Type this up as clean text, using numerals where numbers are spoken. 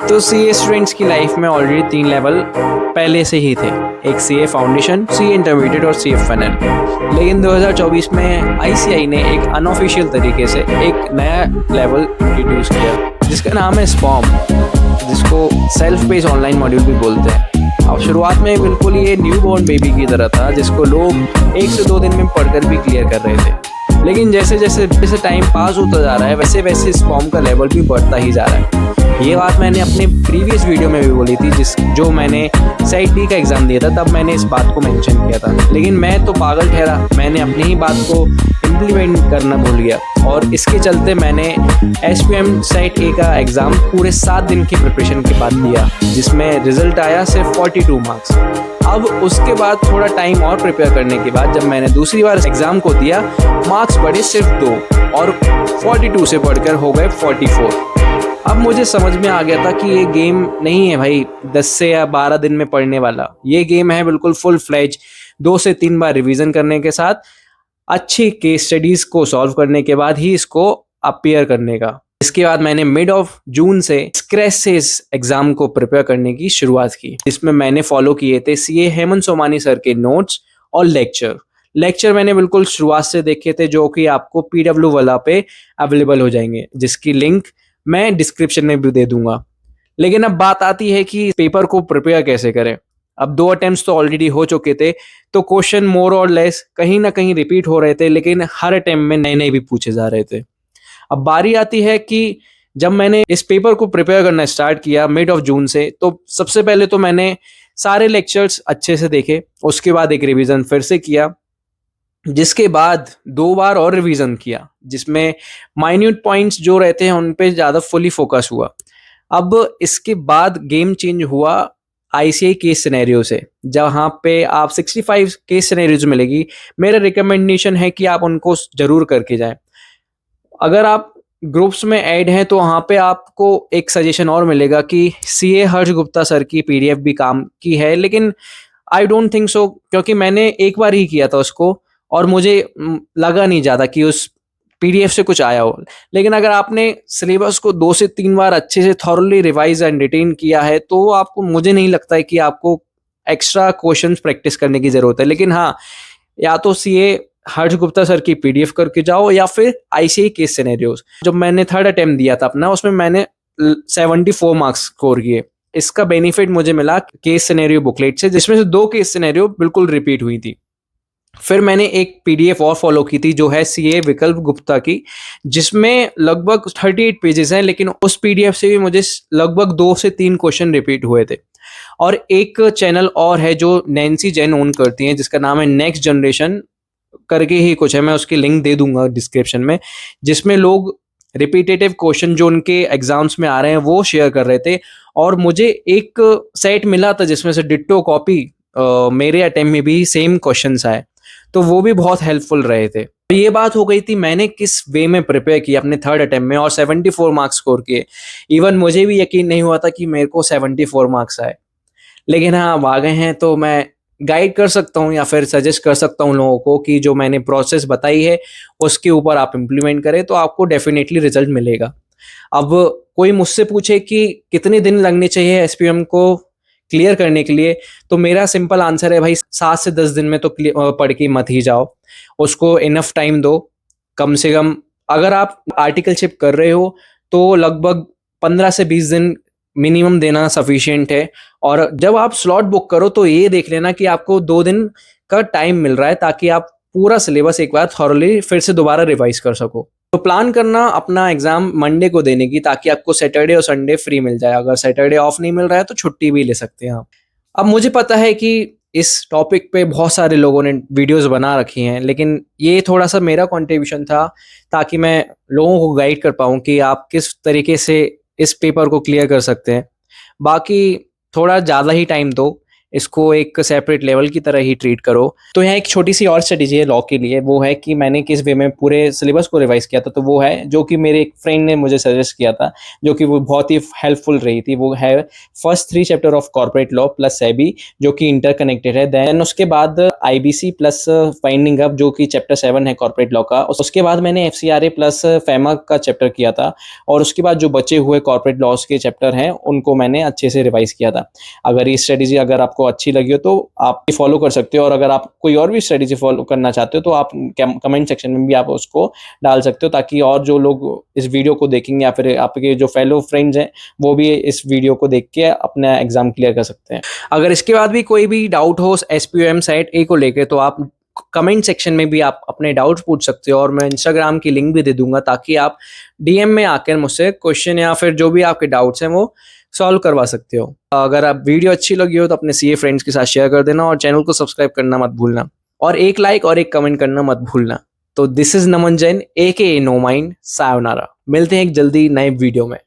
तो CA students की life में ऑलरेडी 3 लेवल पहले से ही थे, एक सीए फाउंडेशन, सीए इंटरमीडिएट और सीए फाइनल। लेकिन 2024 में आईसीआई ने एक अनऑफिशियल तरीके से एक नया लेवल इंट्रोड्यूस किया जिसका नाम है स्पॉम, जिसको सेल्फ पेस ऑनलाइन मॉड्यूल भी बोलते हैं। अब शुरुआत में बिल्कुल ये न्यू बॉर्न बेबी की तरह था जिसको लोग 1 से 2 दिन में पढ़कर भी क्लियर कर रहे थे। लेकिन जैसे जैसे टाइम पास होता जा रहा है वैसे वैसे स्पॉम का लेवल भी बढ़ता ही जा रहा है। ये बात मैंने अपने प्रीवियस वीडियो में भी बोली थी जो मैंने सेट डी का एग्ज़ाम दिया था, तब मैंने इस बात को मेंशन किया था। लेकिन मैं तो पागल ठहरा, मैंने अपनी ही बात को इम्प्लीमेंट करना भूल गया और इसके चलते मैंने एसपीएम सेट ए का एग्ज़ाम पूरे 7 दिन की प्रिपरेशन के बाद दिया, जिसमें रिजल्ट आया सिर्फ 42 मार्क्स। अब उसके बाद थोड़ा टाइम और प्रिपेयर करने के बाद जब मैंने दूसरी बार एग्ज़ाम को दिया, मार्क्स बढ़े सिर्फ 2 और 42 से बढ़कर हो गए 44। अब मुझे समझ में आ गया था कि ये गेम नहीं है भाई 10 से या 12 दिन में पढ़ने वाला। ये गेम है बिल्कुल फुल फ्लेज 2 से 3 बार रिवीजन करने के साथ अच्छी केस स्टडीज़ को सॉल्व करने के बाद ही इसको अपीयर करने का। इसके बाद मैंने मिड ऑफ जून से स्क्रैच से इस एग्ज़ाम को प्रिपेयर करने की शुरुआत की, जिसमें मैंने फॉलो किए थे सीए हेमंत सोमानी सर के नोट्स और लेक्चर मैंने बिल्कुल शुरुआत से देखे थे, जो कि आपको पीडब्ल्यू वाला पे अवेलेबल हो जाएंगे, जिसकी लिंक मैं डिस्क्रिप्शन में भी दे दूंगा। लेकिन अब बात आती है कि पेपर को प्रिपेयर कैसे करें। अब 2 अटेम्प्ट्स तो ऑलरेडी हो चुके थे, तो क्वेश्चन मोर और लेस कहीं ना कहीं रिपीट हो रहे थे, लेकिन हर अटेम्प्ट में नए नए भी पूछे जा रहे थे। अब बारी आती है कि जब मैंने इस पेपर को प्रिपेयर करना स्टार्ट किया मिड ऑफ जून से, तो सबसे पहले तो मैंने सारे लेक्चर्स अच्छे से देखे, उसके बाद एक रिवीजन फिर से किया, जिसके बाद 2 बार और रिवीजन किया, जिसमें माइन्यूट पॉइंट्स जो रहते हैं उन पे ज़्यादा फुली फोकस हुआ। अब इसके बाद गेम चेंज हुआ आईसीआई केस सिनेरियो से, जहाँ पे आप 65 केस सिनेरियोज मिलेगी। मेरा रिकमेंडेशन है कि आप उनको जरूर करके जाएं। अगर आप ग्रुप्स में ऐड हैं तो वहाँ पे आपको एक सजेशन और मिलेगा कि सीए हर्ष गुप्ता सर की पीडीएफ भी काम की है, लेकिन आई डोंट थिंक सो, क्योंकि मैंने एक बार ही किया था उसको और मुझे लगा नहीं ज़्यादा कि उस पीडीएफ से कुछ आया हो। लेकिन अगर आपने सिलेबस को 2 से 3 बार अच्छे से थॉरली रिवाइज एंड रिटेन किया है तो आपको, मुझे नहीं लगता है कि आपको एक्स्ट्रा क्वेश्चंस प्रैक्टिस करने की ज़रूरत है। लेकिन हाँ, या तो सीए हर्ष गुप्ता सर की पीडीएफ करके जाओ या फिर आईसीआई केस सिनेरियोज। जब मैंने 3rd अटेम्प्ट दिया था अपना, उसमें मैंने 74 मार्क्स स्कोर किए। इसका बेनिफिट मुझे मिला केस सिनेरियो बुकलेट से, जिसमें से 2 केस सिनेरियो बिल्कुल रिपीट हुई थी। फिर मैंने एक पीडीएफ और फॉलो की थी जो है सीए विकल्प गुप्ता की, जिसमें लगभग 38 पेजेस हैं, लेकिन उस पीडीएफ से भी मुझे लगभग 2 से 3 क्वेश्चन रिपीट हुए थे। और एक चैनल और है जो नैन्सी जैन ओन करती हैं, जिसका नाम है नेक्स्ट जनरेशन करके ही कुछ है, मैं उसकी लिंक दे दूंगा डिस्क्रिप्शन में, जिसमें लोग रिपीटेटिव क्वेश्चन जो उनके एग्जाम्स में आ रहे हैं वो शेयर कर रहे थे। और मुझे एक सेट मिला था जिसमें से डिट्टो कॉपी मेरे अटेम्प्ट में भी सेम क्वेश्चंस आए, तो वो भी बहुत हेल्पफुल रहे थे। तो ये बात हो गई थी मैंने किस वे में प्रिपेयर किया अपने 3rd अटेम्प्ट में और 74 मार्क्स स्कोर किए। इवन मुझे भी यकीन नहीं हुआ था कि मेरे को 74 मार्क्स आए। लेकिन हाँ, अब आ गए हैं तो मैं गाइड कर सकता हूँ या फिर सजेस्ट कर सकता हूँ लोगों को कि जो मैंने प्रोसेस बताई है उसके ऊपर आप इम्प्लीमेंट करें तो आपको डेफिनेटली रिजल्ट मिलेगा। अब कोई मुझसे पूछे कि कितने दिन लगने चाहिए एसपीएम को क्लियर करने के लिए, तो मेरा सिंपल आंसर है भाई 7 से 10 दिन में तो पढ़ के मत ही जाओ, उसको इनफ टाइम दो। कम से कम अगर आप आर्टिकलशिप कर रहे हो तो लगभग 15 से 20 दिन मिनिमम देना सफिशिएंट है। और जब आप स्लॉट बुक करो तो ये देख लेना कि आपको 2 दिन का टाइम मिल रहा है, ताकि आप पूरा सिलेबस एक बार थॉरली फिर से दोबारा रिवाइज कर सको। तो प्लान करना अपना एग्जाम मंडे को देने की, ताकि आपको सैटरडे और संडे फ्री मिल जाए। अगर सैटरडे ऑफ नहीं मिल रहा है तो छुट्टी भी ले सकते हैं आप। अब मुझे पता है कि इस टॉपिक पे बहुत सारे लोगों ने वीडियोस बना रखी हैं, लेकिन ये थोड़ा सा मेरा कंट्रीब्यूशन था ताकि मैं लोगों को गाइड कर पाऊँ कि आप किस तरीके से इस पेपर को क्लियर कर सकते हैं। बाकी थोड़ा ज़्यादा ही टाइम दो, इसको एक सेपरेट लेवल की तरह ही ट्रीट करो। तो यहाँ एक छोटी सी और स्ट्रेटेजी है लॉ के लिए, वो है कि मैंने किस वे में पूरे सिलेबस को रिवाइज किया था, तो वो है जो कि मेरे एक फ्रेंड ने मुझे सजेस्ट किया था, जो कि वो बहुत ही हेल्पफुल रही थी। वो है first 3 chapter of corporate law plus SEBI, जो कि इंटरकनेक्टेड है। देन उसके बाद आईबीसी प्लस फाइंडिंग अप, जो कि चैप्टर 7 है कॉर्पोरेट लॉ का। उसके बाद मैंने एफसीआरए प्लस फैमा का चैप्टर किया था, और उसके बाद जो बचे हुए कॉर्पोरेट लॉस के चैप्टर हैं उनको मैंने अच्छे से रिवाइज किया था। अगर ये स्ट्रेटेजी अगर आपको अच्छी लगी हो तो आप फॉलो कर सकते हो, और अगर आप कोई और भी स्ट्रेटेजी फॉलो करना चाहते हो तो आप कमेंट सेक्शन में भी आप उसको डाल सकते हो, ताकि और जो लोग इस वीडियो को देखेंगे या फिर आपके जो फेलो फ्रेंड्स हैं वो भी इस वीडियो को देख के अपना एग्जाम क्लियर कर सकते हैं। अगर इसके बाद भी कोई भी डाउट हो एसपीओएम साइट ए को लेकर, तो आप कमेंट सेक्शन में भी आप अपने डाउट्स पूछ सकते हो, और मैं इंस्टाग्राम की लिंक भी दे दूंगा, ताकि आप डीएम में आकर मुझसे क्वेश्चन या फिर जो भी आपके डाउट्स हैं वो सॉल्व करवा सकते हो। अगर आप वीडियो अच्छी लगी हो तो अपने सीए फ्रेंड्स के साथ शेयर कर देना, और चैनल को सब्सक्राइब करना मत भूलना, और एक लाइक और एक कमेंट करना मत भूलना। तो this is Naman Jain AKA no mind. Sayonara. मिलते हैं एक जल्दी नए वीडियो में।